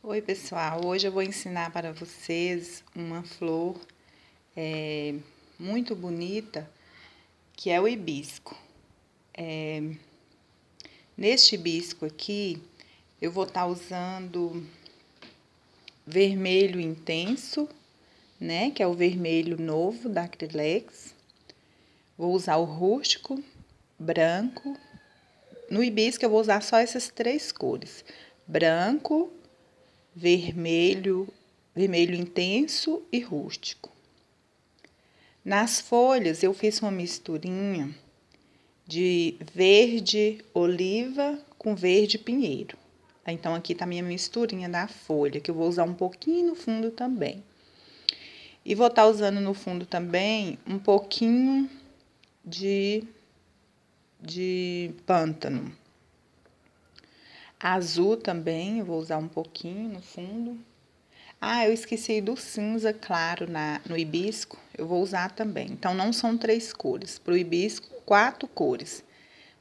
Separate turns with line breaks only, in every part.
Oi, pessoal. Hoje eu vou ensinar para vocês uma flor muito bonita, que é o hibisco. Neste hibisco aqui, eu vou estar usando vermelho intenso, né, que é o vermelho novo da Acrylex. Vou usar o rústico, branco. No hibisco eu vou usar só essas três cores: branco, vermelho intenso e rústico. Nas folhas eu fiz uma misturinha de verde oliva com verde pinheiro. Então aqui tá minha misturinha da folha, que eu vou usar um pouquinho no fundo também. E vou estar usando no fundo também um pouquinho de pântano. Azul também, eu vou usar um pouquinho no fundo. Ah, eu esqueci do cinza claro no hibisco, eu vou usar também. Então, não são três cores. Para o hibisco, 4 cores: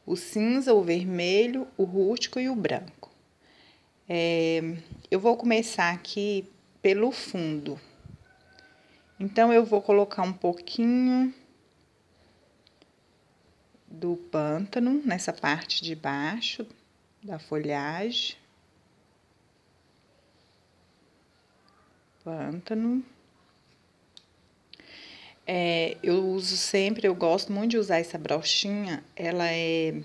o cinza, o vermelho, o rústico e o branco. Eu vou começar aqui pelo fundo. Então, eu vou colocar um pouquinho do pântano nessa parte de baixo da folhagem. Pântano. Eu gosto muito de usar essa brochinha, ela é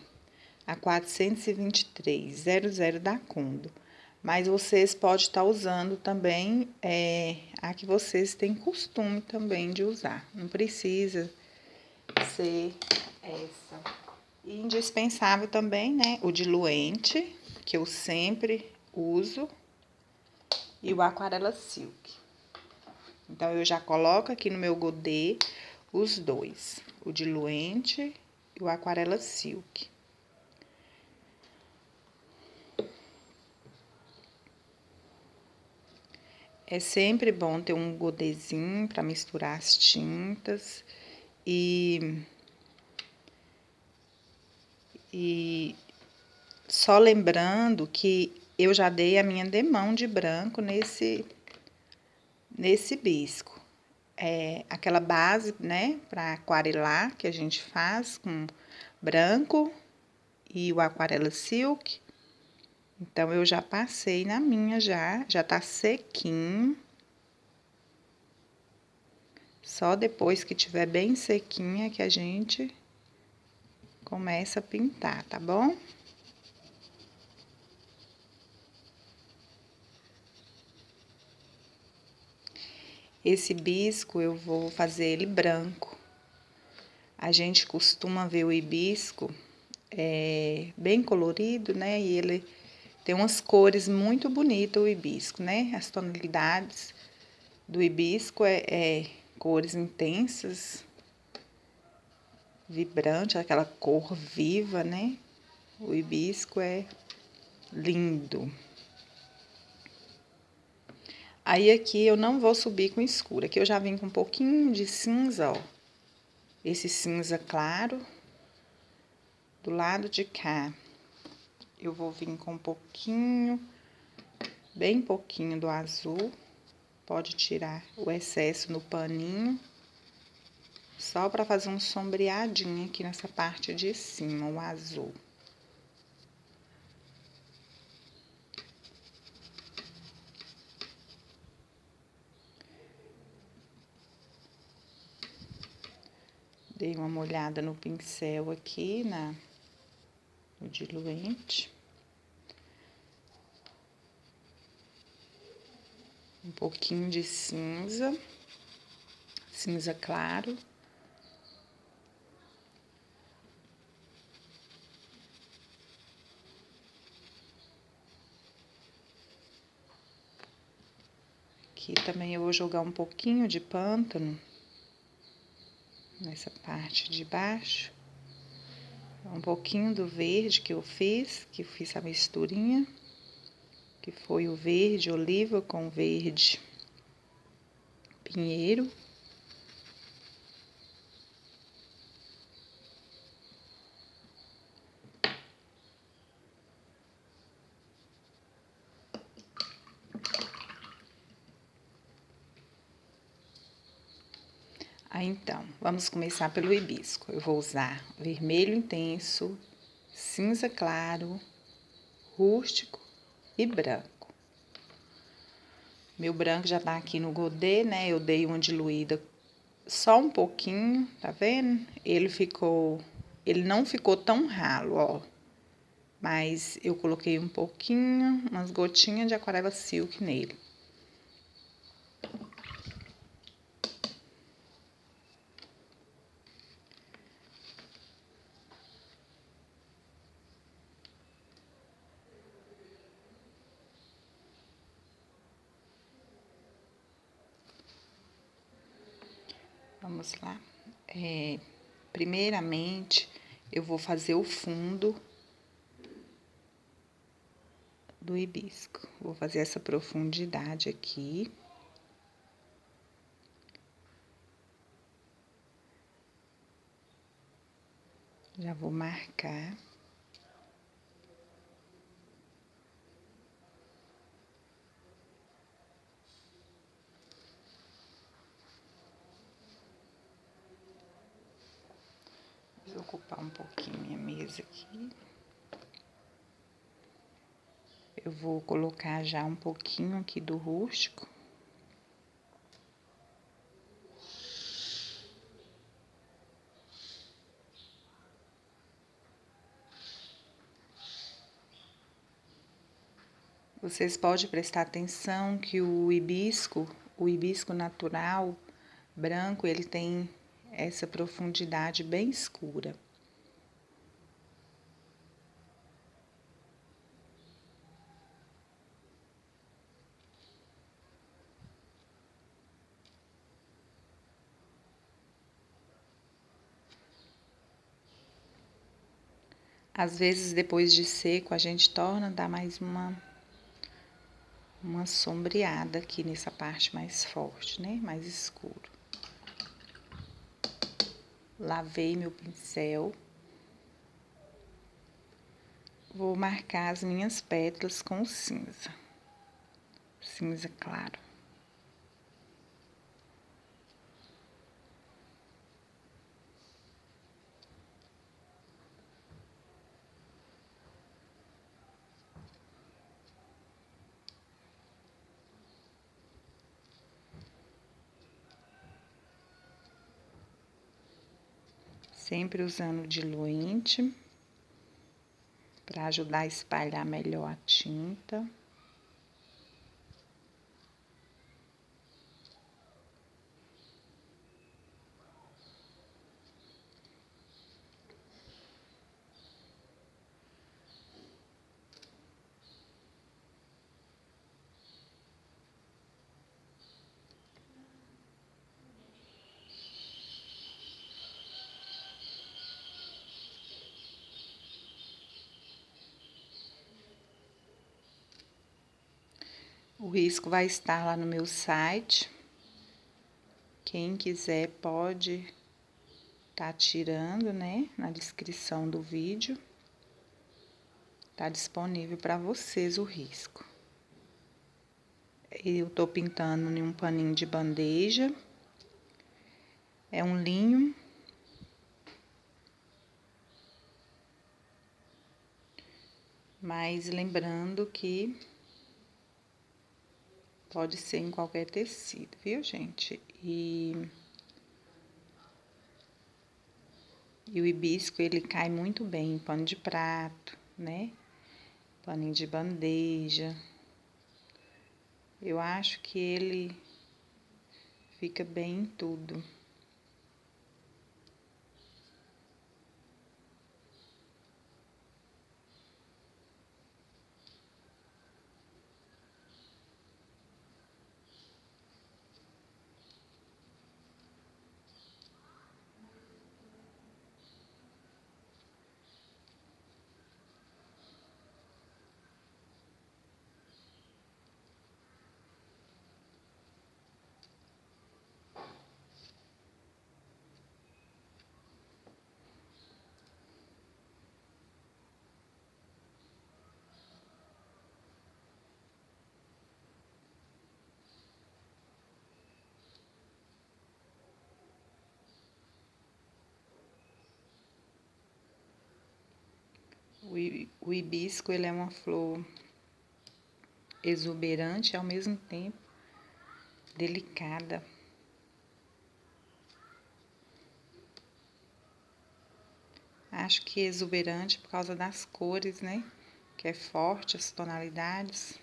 a 423,00 da Kundo. Mas vocês podem estar usando também a que vocês têm costume também de usar. Não precisa ser essa. E indispensável também, né, o diluente, que eu sempre uso, e o Aquarela Silk. Então, eu já coloco aqui no meu godê os dois, o diluente e o Aquarela Silk. É sempre bom ter um godêzinho para misturar as tintas e só lembrando que eu já dei a minha demão de branco nesse hibisco. Aquela base, né, para aquarelar que a gente faz com branco e o Aquarela Silk. Então, eu já passei na minha já tá sequinho. Só depois que tiver bem sequinha que a gente começa a pintar, tá bom? Esse hibisco eu vou fazer ele branco. A gente costuma ver o hibisco bem colorido, né? E ele tem umas cores muito bonitas, o hibisco, né? As tonalidades do hibisco é cores intensas, vibrante, aquela cor viva, né? O hibisco é lindo. Aí, aqui eu não vou subir com escuro. Aqui eu já vim com um pouquinho de cinza, ó. Esse cinza claro. Do lado de cá, eu vou vir com um pouquinho, bem pouquinho do azul. Pode tirar o excesso no paninho. Só para fazer um sombreadinho aqui nessa parte de cima, o azul. Dei uma molhada no pincel aqui, no diluente. Um pouquinho de cinza claro. Aqui também eu vou jogar um pouquinho de pântano nessa parte de baixo. Um pouquinho do verde que eu fiz a misturinha, que foi o verde oliva com verde pinheiro. Então, vamos começar pelo hibisco. Eu vou usar vermelho intenso, cinza claro, rústico e branco. Meu branco já tá aqui no godê, né? Eu dei uma diluída só um pouquinho, tá vendo? Ele não ficou tão ralo, ó. Mas eu coloquei um pouquinho, umas gotinhas de aquarela silk nele. Vamos lá. Primeiramente, eu vou fazer o fundo do hibisco. Vou fazer essa profundidade aqui. Já vou marcar. Vou ocupar um pouquinho minha mesa aqui. Eu vou colocar já um pouquinho aqui do rústico. Vocês podem prestar atenção que o hibisco natural, branco, ele tem essa profundidade bem escura. Às vezes, depois de seco, a gente torna, dá mais uma sombreada aqui nessa parte mais forte, né? Mais escuro. Lavei meu pincel. Vou marcar as minhas pétalas com cinza. Cinza claro. Sempre usando diluente para ajudar a espalhar melhor a tinta. O risco vai estar lá no meu site. Quem quiser pode estar tirando, né, na descrição do vídeo. Tá disponível para vocês o risco. Eu tô pintando em um paninho de bandeja. É um linho. Mas lembrando que pode ser em qualquer tecido, viu, gente? E o hibisco, ele cai muito bem em pano de prato, né? Paninho de bandeja. Eu acho que ele fica bem em tudo. O hibisco, ele é uma flor exuberante e ao mesmo tempo delicada. Acho que exuberante por causa das cores, né? Que é forte as tonalidades,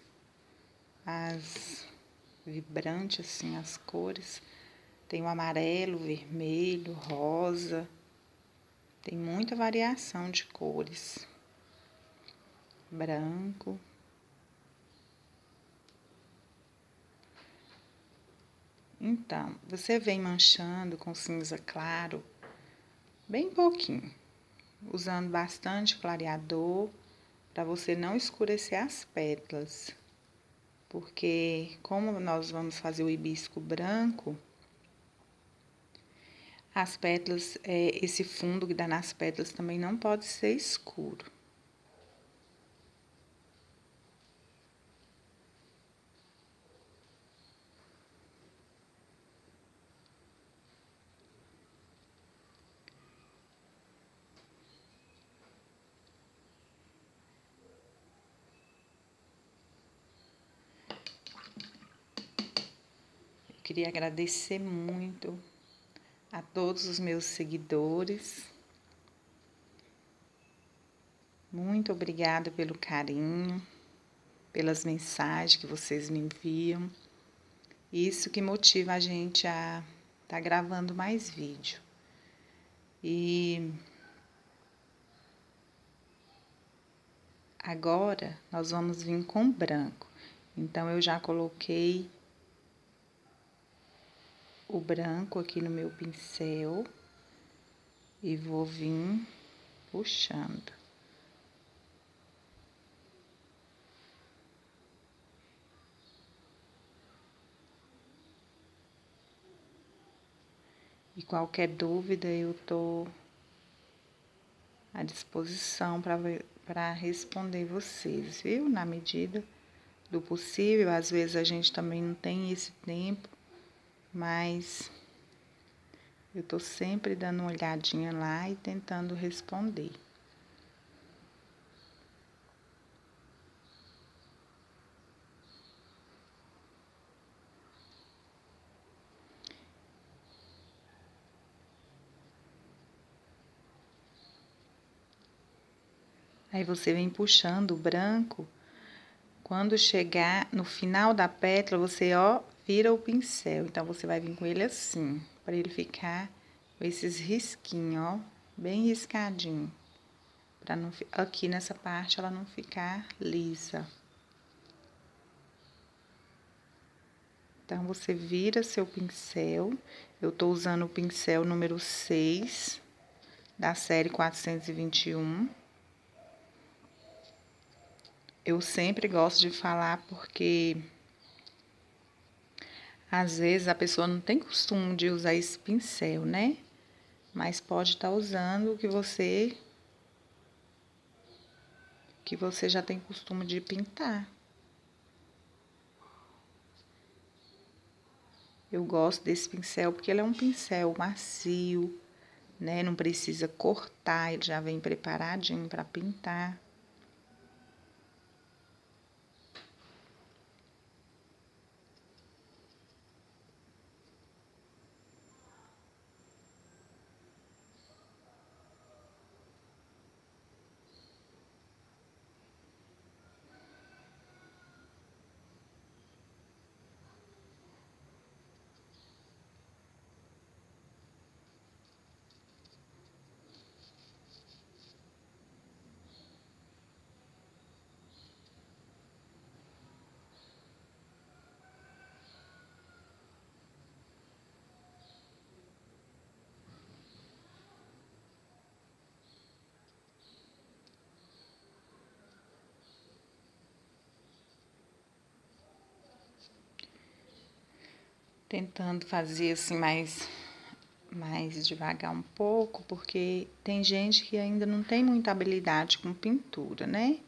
as vibrantes assim as cores. Tem o amarelo, vermelho, rosa. Tem muita variação de cores. Branco. Então, você vem manchando com cinza claro, bem pouquinho, usando bastante clareador para você não escurecer as pétalas. Porque como nós vamos fazer o hibisco branco, as pétalas, esse fundo que dá nas pétalas também não pode ser escuro. Eu queria agradecer muito a todos os meus seguidores. Muito obrigada pelo carinho, pelas mensagens que vocês me enviam. Isso que motiva a gente a estar gravando mais vídeo. E agora nós vamos vir com branco. Então eu já coloquei o branco aqui no meu pincel e vou vir puxando. E qualquer dúvida eu estou à disposição para responder vocês, viu? Na medida do possível, às vezes a gente também não tem esse tempo, mas eu estou sempre dando uma olhadinha lá e tentando responder. Aí você vem puxando o branco. Quando chegar no final da pétala, você, vira o pincel. Então, você vai vir com ele assim, para ele ficar com esses risquinhos, bem riscadinho. Para não, aqui nessa parte ela não ficar lisa. Então, você vira seu pincel. Eu tô usando o pincel número 6, da série 421. Eu sempre gosto de falar porque às vezes a pessoa não tem costume de usar esse pincel, né? Mas pode estar usando o que você já tem costume de pintar. Eu gosto desse pincel porque ele é um pincel macio, né? Não precisa cortar, ele já vem preparadinho para pintar. Tentando fazer assim mais devagar um pouco, porque tem gente que ainda não tem muita habilidade com pintura, né?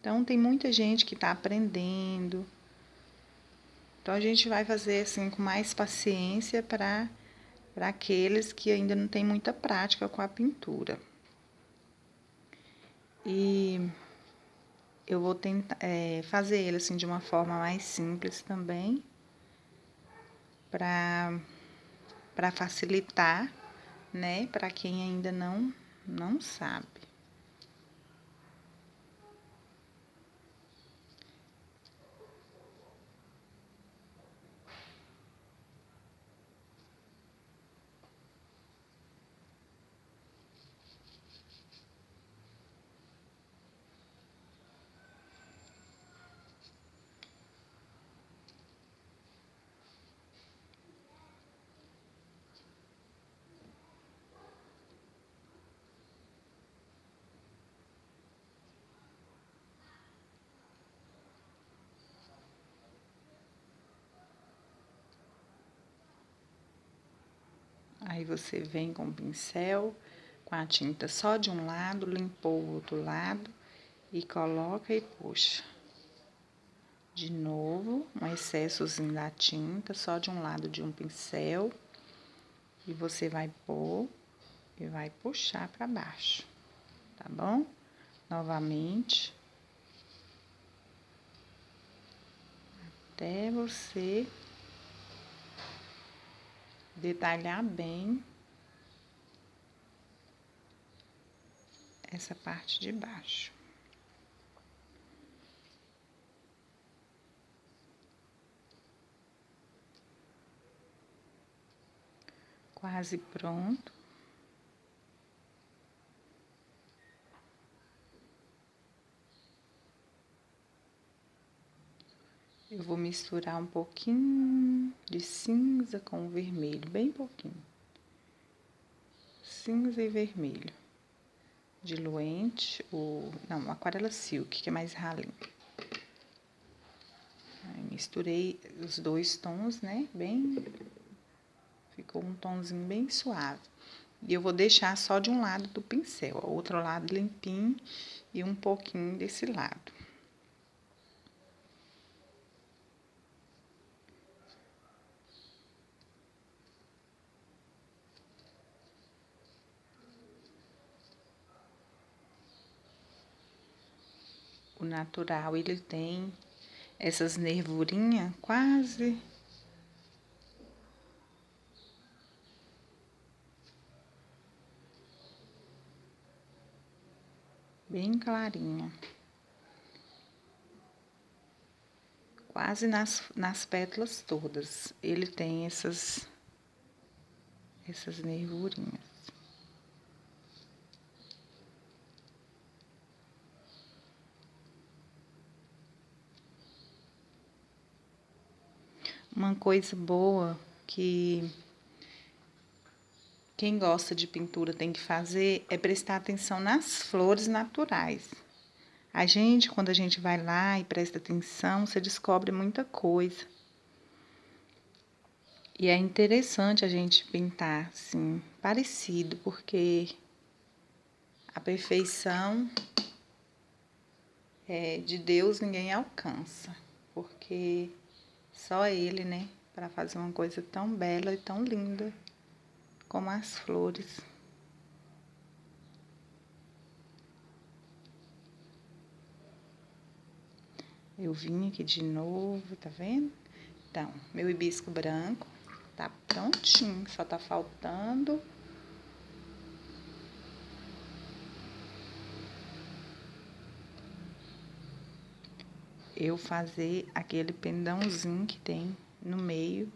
Então, tem muita gente que está aprendendo. Então, a gente vai fazer assim com mais paciência para aqueles que ainda não têm muita prática com a pintura. E eu vou tentar fazer ele assim de uma forma mais simples também, para facilitar, né, para quem ainda não sabe. Aí você vem com o pincel, com a tinta só de um lado, limpou o outro lado e coloca e puxa. De novo, um excessozinho da tinta, só de um lado de um pincel. E você vai pôr e vai puxar para baixo, tá bom? Novamente. Até você detalhar bem essa parte de baixo. Quase pronto. Eu vou misturar um pouquinho de cinza com o vermelho, bem pouquinho. Cinza e vermelho. Diluente, não, aquarela silk, que é mais ralinho. Aí misturei os dois tons, né? Ficou um tonzinho bem suave. E eu vou deixar só de um lado do pincel, o outro lado limpinho e um pouquinho desse lado. O natural, ele tem essas nervurinhas quase bem clarinha. Quase nas pétalas todas. Ele tem essas nervurinhas. Uma coisa boa que quem gosta de pintura tem que fazer é prestar atenção nas flores naturais. Quando a gente vai lá e presta atenção, você descobre muita coisa. E é interessante a gente pintar, assim, parecido, porque a perfeição de Deus ninguém alcança. Porque só Ele, né, para fazer uma coisa tão bela e tão linda como as flores. Eu vim aqui de novo, tá vendo? Então, meu hibisco branco tá prontinho, só tá faltando eu fazer aquele pendãozinho que tem no meio,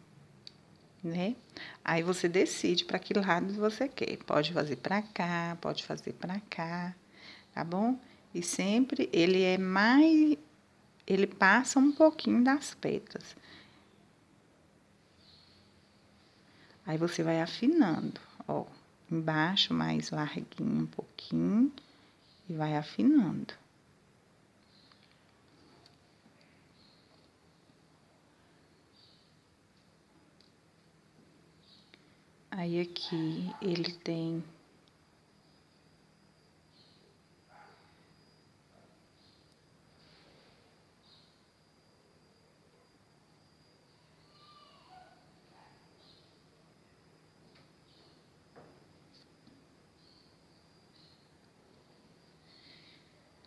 né? Aí você decide para que lado você quer. Pode fazer para cá, pode fazer para cá, tá bom? E sempre ele passa um pouquinho das pétalas. Aí você vai afinando, ó, embaixo mais larguinho um pouquinho e vai afinando. Aí aqui ele tem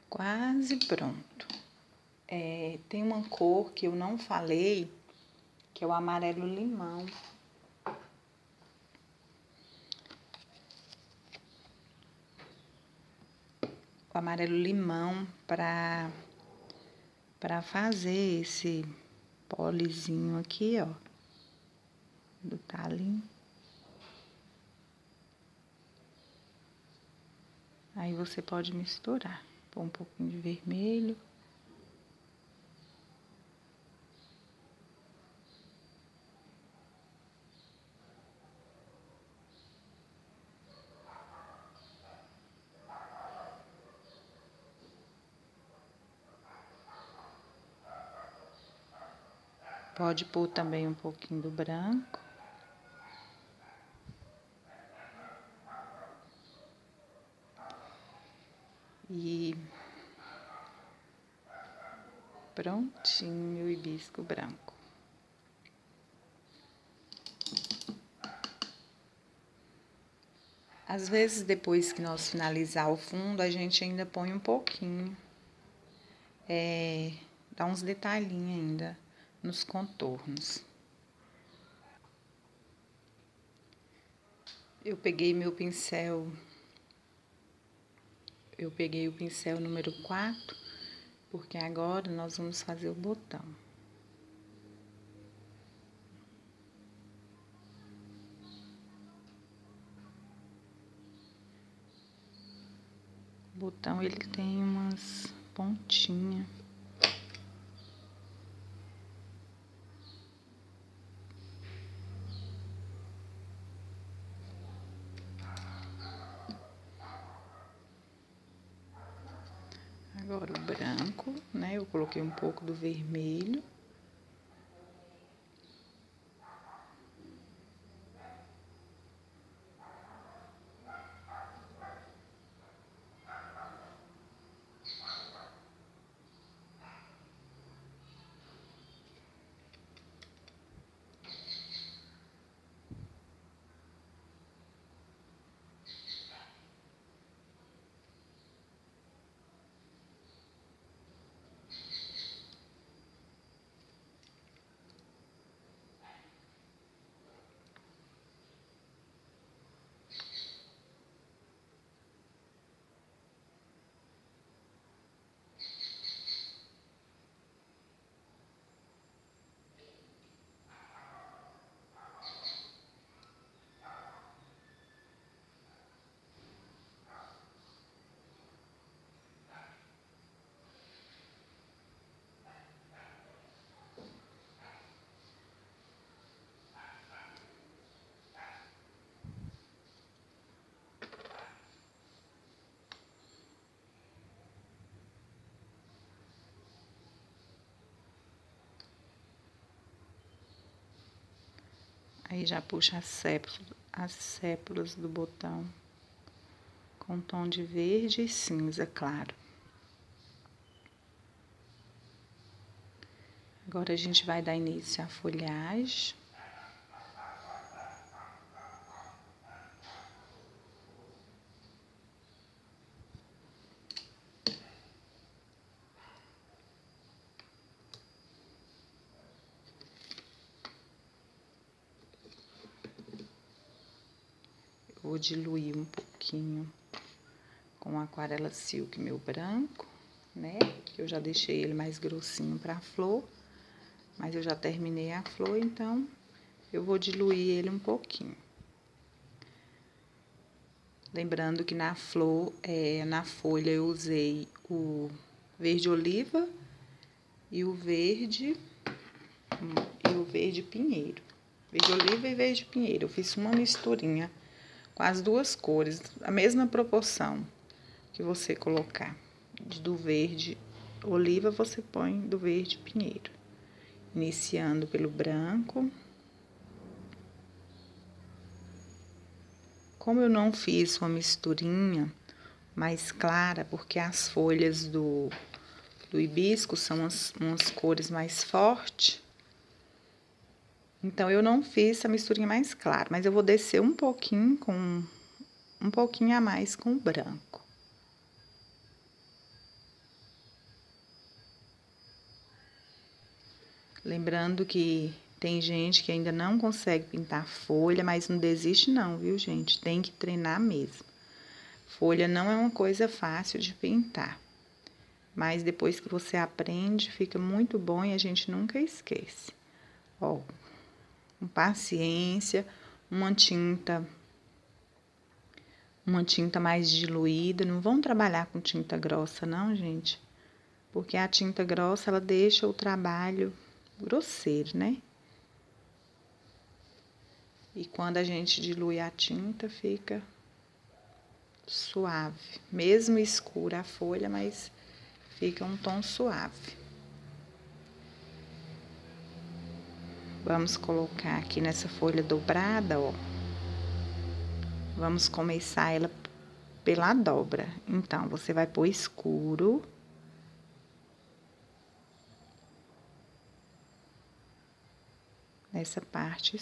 quase pronto. Tem uma cor que eu não falei, que é o amarelo limão. O amarelo limão para fazer esse polizinho aqui, ó, do talinho. Aí você pode misturar, pôr um pouquinho de vermelho. Pode pôr também um pouquinho do branco. E prontinho o hibisco branco. Às vezes, depois que nós finalizar o fundo, a gente ainda põe um pouquinho. Dá uns detalhinhos ainda nos contornos. Eu peguei o pincel número 4, porque agora nós vamos fazer o botão. O botão, ele tem umas pontinhas. Agora o branco, né? Eu coloquei um pouco do vermelho. Aí já puxa as sépulas do botão com tom de verde e cinza claro. Agora a gente vai dar início à folhagem. Vou diluir um pouquinho com aquarela silk meu branco, né? Eu já deixei ele mais grossinho para a flor, mas eu já terminei a flor, então eu vou diluir ele um pouquinho. Lembrando que na flor, na folha eu usei o verde oliva e o verde pinheiro. Verde oliva e verde pinheiro. Eu fiz uma misturinha com as duas cores, a mesma proporção que você colocar do verde oliva, você põe do verde pinheiro. Iniciando pelo branco. Como eu não fiz uma misturinha mais clara, porque as folhas do hibisco são umas cores mais fortes, então eu não fiz a misturinha mais clara, mas eu vou descer um pouquinho a mais com o branco. Lembrando que tem gente que ainda não consegue pintar folha, mas não desiste não, viu, gente? Tem que treinar mesmo. Folha não é uma coisa fácil de pintar, mas depois que você aprende, fica muito bom e a gente nunca esquece. Ó, com paciência, uma tinta mais diluída. Não vão trabalhar com tinta grossa, não, gente, porque a tinta grossa ela deixa o trabalho grosseiro, né? E quando a gente dilui a tinta, fica suave. Mesmo escura a folha, mas fica um tom suave. Vamos colocar aqui nessa folha dobrada, ó. Vamos começar ela pela dobra. Então, você vai pôr escuro. Nessa parte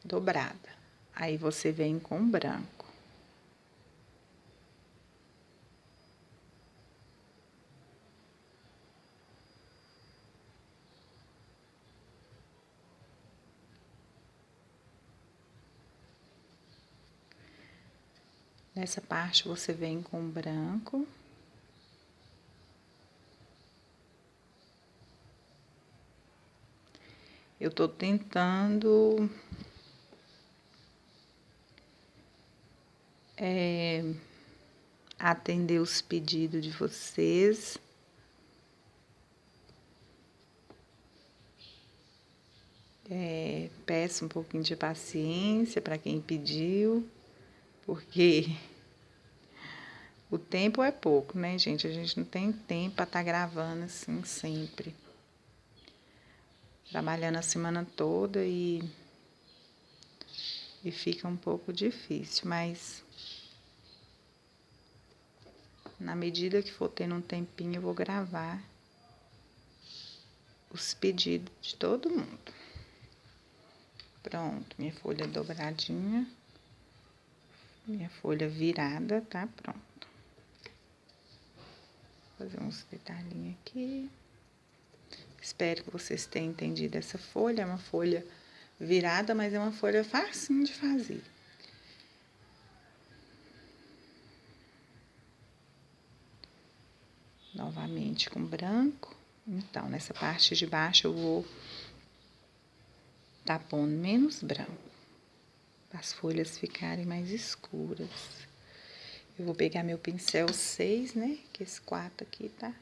dobrada. Aí, você vem com branco. Nessa parte, você vem com branco. Eu tô tentando atender os pedidos de vocês. Peço um pouquinho de paciência para quem pediu, porque o tempo é pouco, né, gente? A gente não tem tempo para estar gravando assim sempre. Trabalhando a semana toda e fica um pouco difícil, mas na medida que for tendo um tempinho, eu vou gravar os pedidos de todo mundo. Pronto, minha folha dobradinha, minha folha virada, tá pronto. Vou fazer uns detalhinhos aqui. Espero que vocês tenham entendido essa folha. É uma folha virada, mas é uma folha facinho de fazer. Novamente com branco. Então, nessa parte de baixo eu vou tá pondo menos branco, para as folhas ficarem mais escuras. Eu vou pegar meu pincel 6, né? Que esse 4 aqui tá.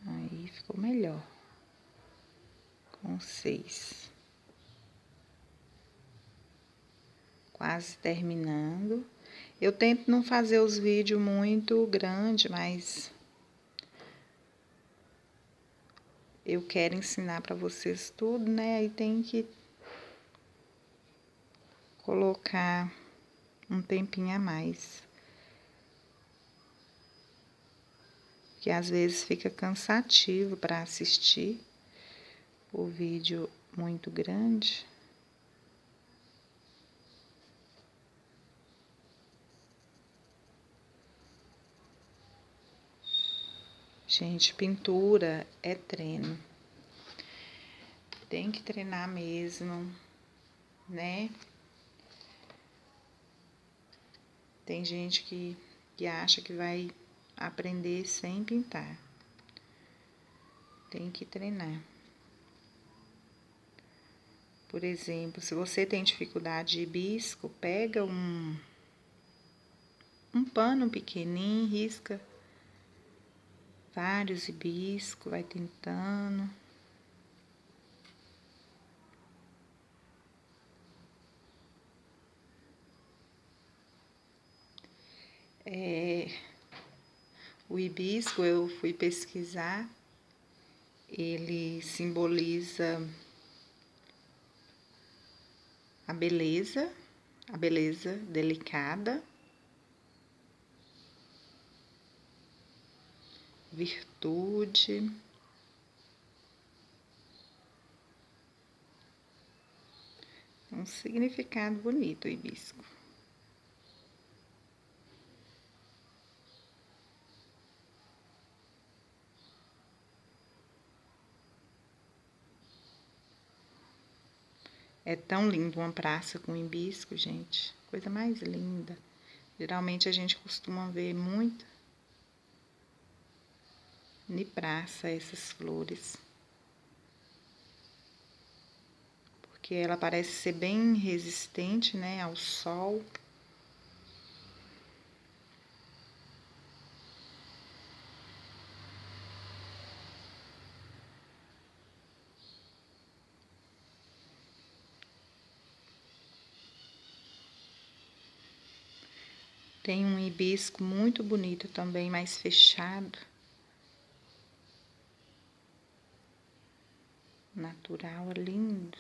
Aí ficou melhor. Com 6. Quase terminando. Eu tento não fazer os vídeos muito grandes, mas eu quero ensinar para vocês tudo, né? Aí tem que colocar um tempinho a mais. Que às vezes fica cansativo para assistir o vídeo muito grande. Gente, pintura é treino. Tem que treinar mesmo, né? Tem gente que acha que vai aprender sem pintar. Tem que treinar. Por exemplo, se você tem dificuldade de hibisco, pega um pano pequenininho, risca vários hibiscos, vai tentando. O hibisco, eu fui pesquisar, ele simboliza a beleza delicada, virtude. Um significado bonito, o hibisco. É tão lindo uma praça com hibisco, gente. Coisa mais linda. Geralmente a gente costuma ver muito em praça essas flores. Porque ela parece ser bem resistente, né, ao sol. Tem um hibisco muito bonito também, mais fechado. Natural, lindo.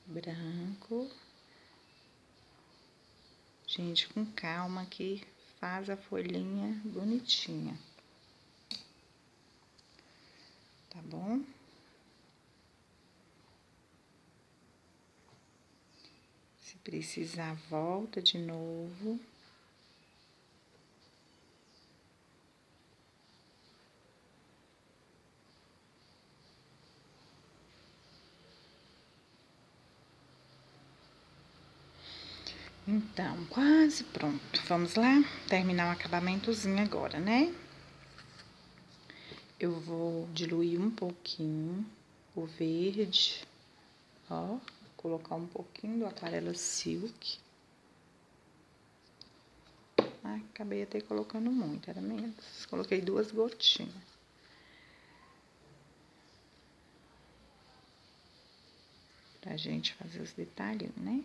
Branco. Gente, com calma que faz a folhinha bonitinha. Tá bom? Se precisar, volta de novo. Então, quase pronto. Vamos lá? Terminar o acabamentozinho agora, né? Eu vou diluir um pouquinho o verde, ó. Colocar um pouquinho do aquarela silk. Ah, acabei até colocando muito, era menos. Coloquei 2 gotinhas. Pra gente fazer os detalhes, né?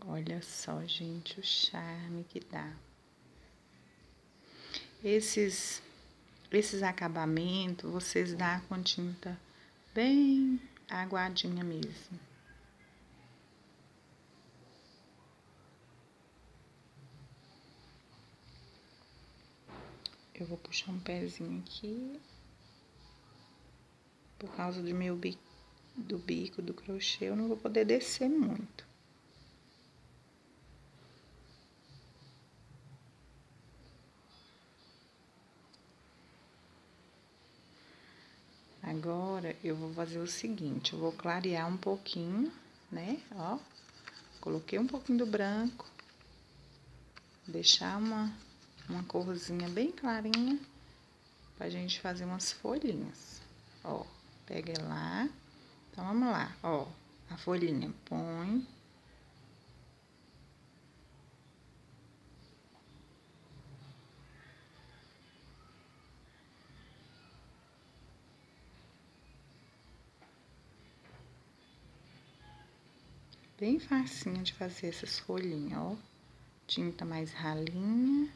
Olha só, gente, o charme que dá. Esses acabamentos, vocês dão com tinta bem aguadinha mesmo. Eu vou puxar um pezinho aqui. Por causa do bico do crochê, eu não vou poder descer muito. Agora, eu vou fazer o seguinte, eu vou clarear um pouquinho, né, ó. Coloquei um pouquinho do branco, deixar uma corzinha bem clarinha, pra gente fazer umas folhinhas, ó. Pega lá, então vamos lá, ó, a folhinha põe. Bem facinho de fazer essas folhinhas, ó. Tinta mais ralinha.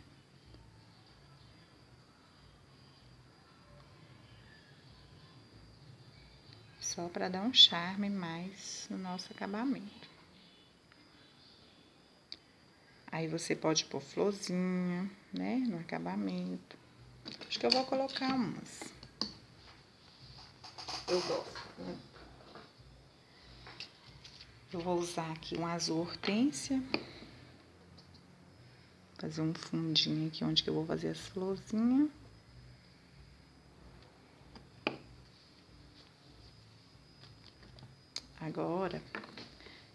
Só para dar um charme mais no nosso acabamento. Aí você pode pôr florzinha, né, no acabamento. Acho que eu vou colocar umas. Eu gosto, né? Eu vou usar aqui um azul hortênsia. Fazer um fundinho aqui onde que eu vou fazer as florzinhas. Agora,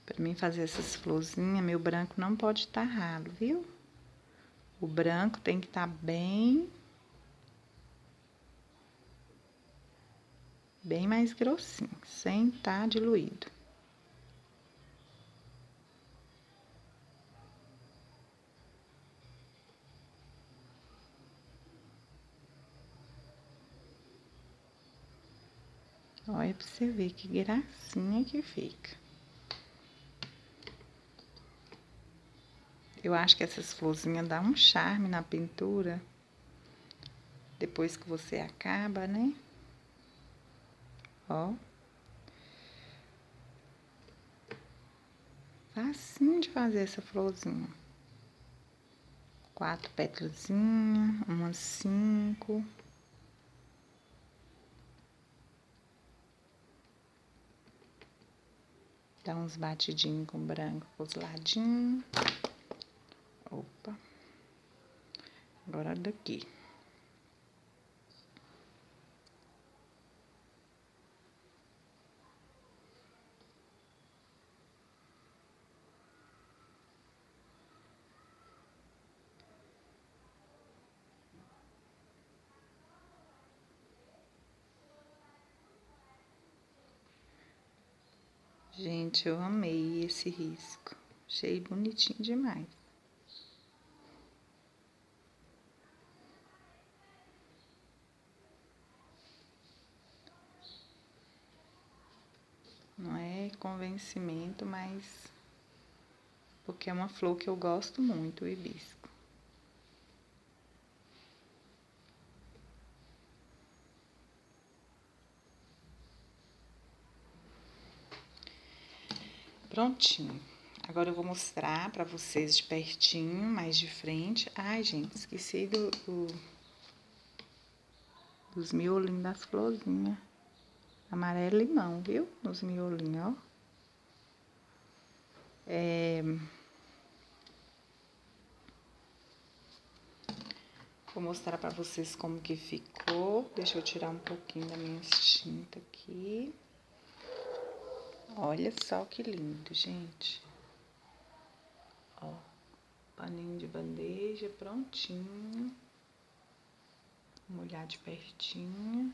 para mim fazer essas florzinhas, meu branco não pode estar ralo, viu? O branco tem que estar bem mais grossinho, sem estar diluído. Olha pra você ver que gracinha que fica. Eu acho que essas florzinhas dão um charme na pintura. depois que você acaba, né? Ó. Facinho de fazer essa florzinha. 4 pétalazinhas, umas 5. Dá uns batidinhos com branco pros ladinhos. Opa. Agora daqui. Gente, eu amei esse risco. Achei bonitinho demais. Não é convencimento, mas porque é uma flor que eu gosto muito, o hibisco. Prontinho. Agora eu vou mostrar pra vocês de pertinho, mais de frente. Ai, gente, esqueci dos miolinhos das florzinhas. Amarelo e limão, viu? Nos miolinhos, ó. Vou mostrar pra vocês como que ficou. Deixa eu tirar um pouquinho da minha tinta aqui. Olha só que lindo, gente. Ó, paninho de bandeja prontinho. Vou molhar de pertinho.